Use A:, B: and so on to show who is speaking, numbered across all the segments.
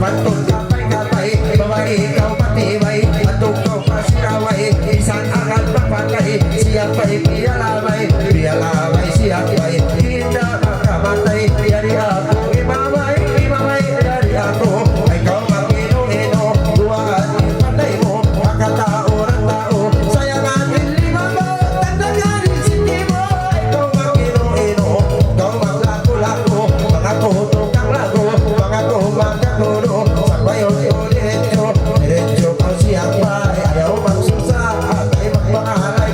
A: pantun kapay-kapay, babae ikaw matibay, atong kau pasikaway, isang akan mapakai, siya pa'y piyalamay, piyalamay siya pa'y hindi makamatay, yari ako imamay, imamay yari ako, ikaw magino-ino, buwan ipatay mo, makatao ng tao, sayangan lima mo, tandaganin sindi mo, ikaw magino-ino, ikaw maglako-lako, mga kutong kang lago, mga kumang kagulo, sa bayon diretso, diretso kau siyang pa'y ayaw magsusa, at ay magpangalay,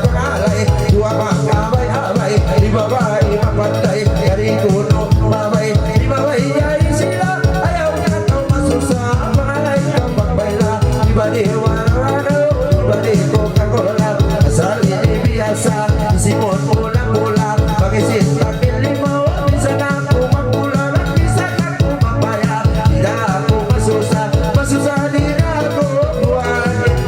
A: dua magkabay-abay, di babae mapatay, yari kuno mamay, di babay yari sila, ayaw nga kau masusa, pangalay kang pagbayla, di ba di wano-wano, di ba di Coca-Cola, asal ini biasa, simon pulang-pulang, mag-isis takili mo, bisa ako magpulang, bisa ako magbayar, tidak ako masusa, masusa din ako, buhanin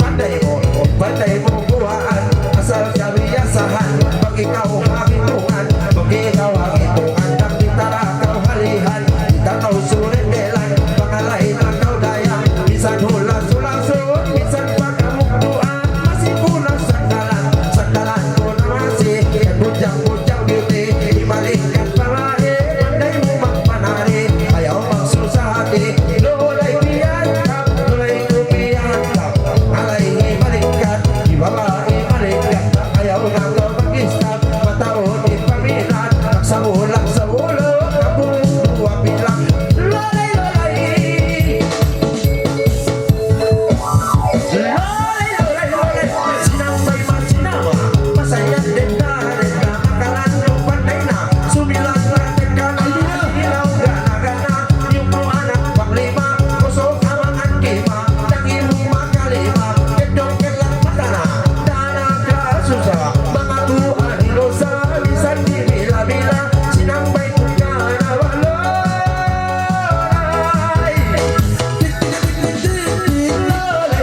A: panday mo buhaan, asal kabiyasahan, pag ikaw hakitungan, pag ikaw hakitungan, nakitara kau halihan, tanaw sulit belan, pangalay na kau dayang, minsan hulas-hulasun, minsan pagkamukduan, masih pulang sandalan ko na masih, bujang-bujang beauty, ibalikan palahe, panday mo magpanari, ayaw magsusahati, lulay piyangkap, lulay kupiyangkap, alay ibalikan, di babae balikan, ayaw na kau mag-istap, mataon di pamilan, nagsamulang sa ulo, kapulong dua bilang, lulay, lulay, lulay, lulay, sinambay masinama, masaya din na, makalan panday na, sumilang natin ka na, ilaw gana-gana, yung mo anak panglima, kusok amang angkima, daging mo makalima, kedong kelang matana, dana ka susa, mga tuan ilosa, bisan di bila-bila, sinambay ko ka na walay.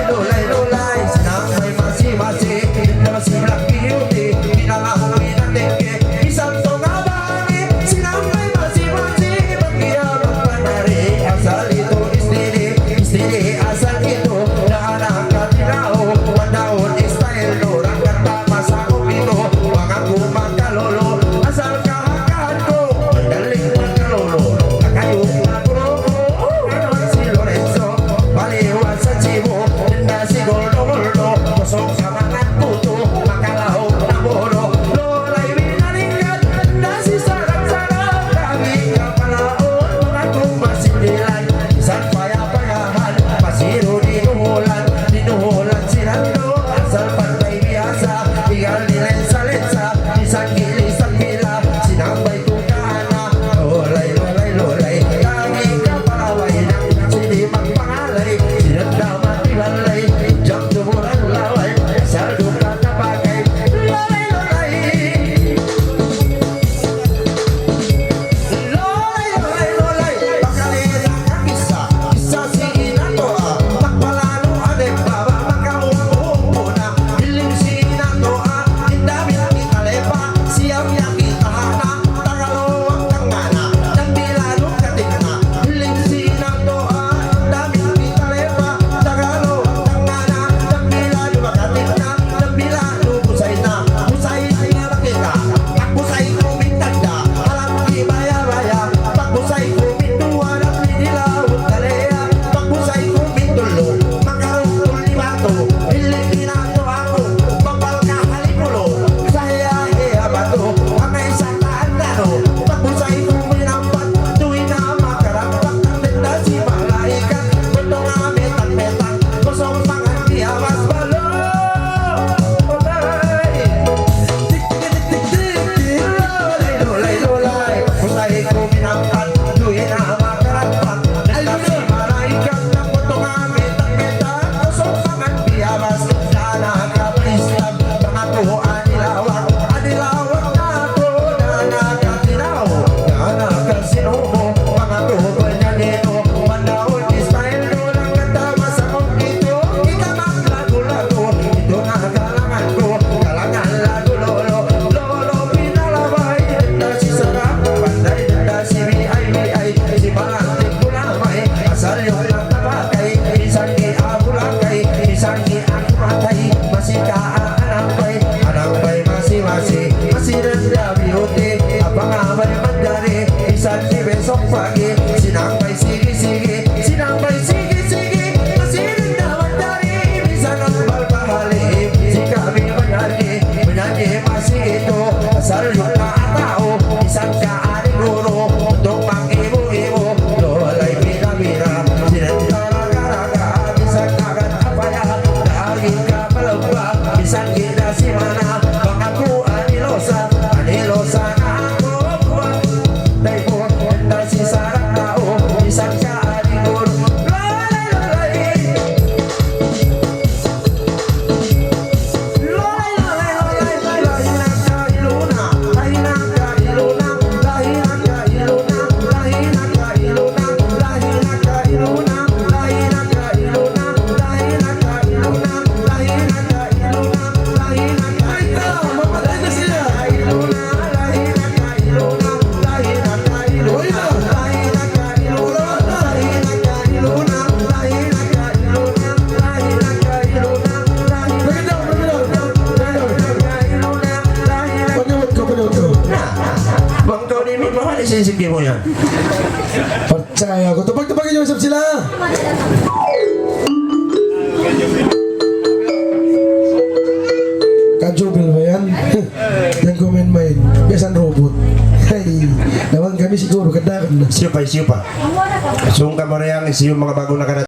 A: Lulay, lulay, sinambay masi-masi, nasimlang beauty, pinalangin ang teke, isang tungabani, sinambay masi-masi, magkiyabang panari, asal ito istili, asal ito, naanak ka tinao, pandaon style no, rangkat tama sa kupito, mga kumang kalolo, asal kahakahan ko, madaling magkalolo, nakayong naguroko, ano si Lorenzo, baliwan sa chibo, na si Gordo-Gordo, kusok sa mga puto, makalaw na bolo, lolay binalikan, na si Sarang-Sarang, kami kapalaon, mga kumasindilan, isang paya-payahan, pasiro dinuhulan sinando, asal panday biyasa, igal ni lensa-lensa, isang gilisang bila, sinambay ko kaana, lolay, lolay, lolay, kami kapalaway ng sili magpangalay, sinagdaman ibalay, jump to murang laway, sa luka na bagay, lolay, lolay, lolay, lolay, lolay, pakalilang ang isa si Inatoa, magpalano anem baba, magkaumpo na, hiling si Inatoa, indamit kita lepa, siyam yang kita hana, tagalawang tangana, nang bilalong katingna, hiling si Inatoa, indamit kita lepa, tagalawang tangana, nang bilalong katingna, nang bilalong busay na, busay nga makita, pagbusay ko bintanda, alam di baya-baya, pagbusay ko binduan at binilawang kalea, pagbusay ko bindulo, makarungkol ni Mato, hiling Inato ako, babal ka halimulo, sa hiya-hiya bato, ang isang taandano, pagbusay ko minampat, tuwin na makarampak, tanda si malaikat, gusto nga metan-metan, kusong mga diyamas balo, olay, tik-tik-tik-tik, lolay, lolay, lolay, kusay ko minampat, tuwin na makarampak, tanda si malaikat, gusto nga metan-metan, kusong mga diyamas, sana ka plistab, mga tuhoan ilawak, adilawak na ako, dana ka tinaw, dana ka sinubo, mga tuhoan niya nito, pandaon style no, lang katama sa kompito, kita maglago-lago, ito na kalangan ko, kalangan lago-lolo, lolo pinalabay, danda si Sarap, panday danda si BI, si Balantik Kulamay, asal yung nataba,
B: Percaya ako. Tupag-tupagin nyo usap sila. Kajubil ba yan? Yan comment ba yun? Biasan robot. Hey, naman kami siguro kadakan na.
A: Siyo pa. Sungka mo rin ang siyo mga bagong nakarating.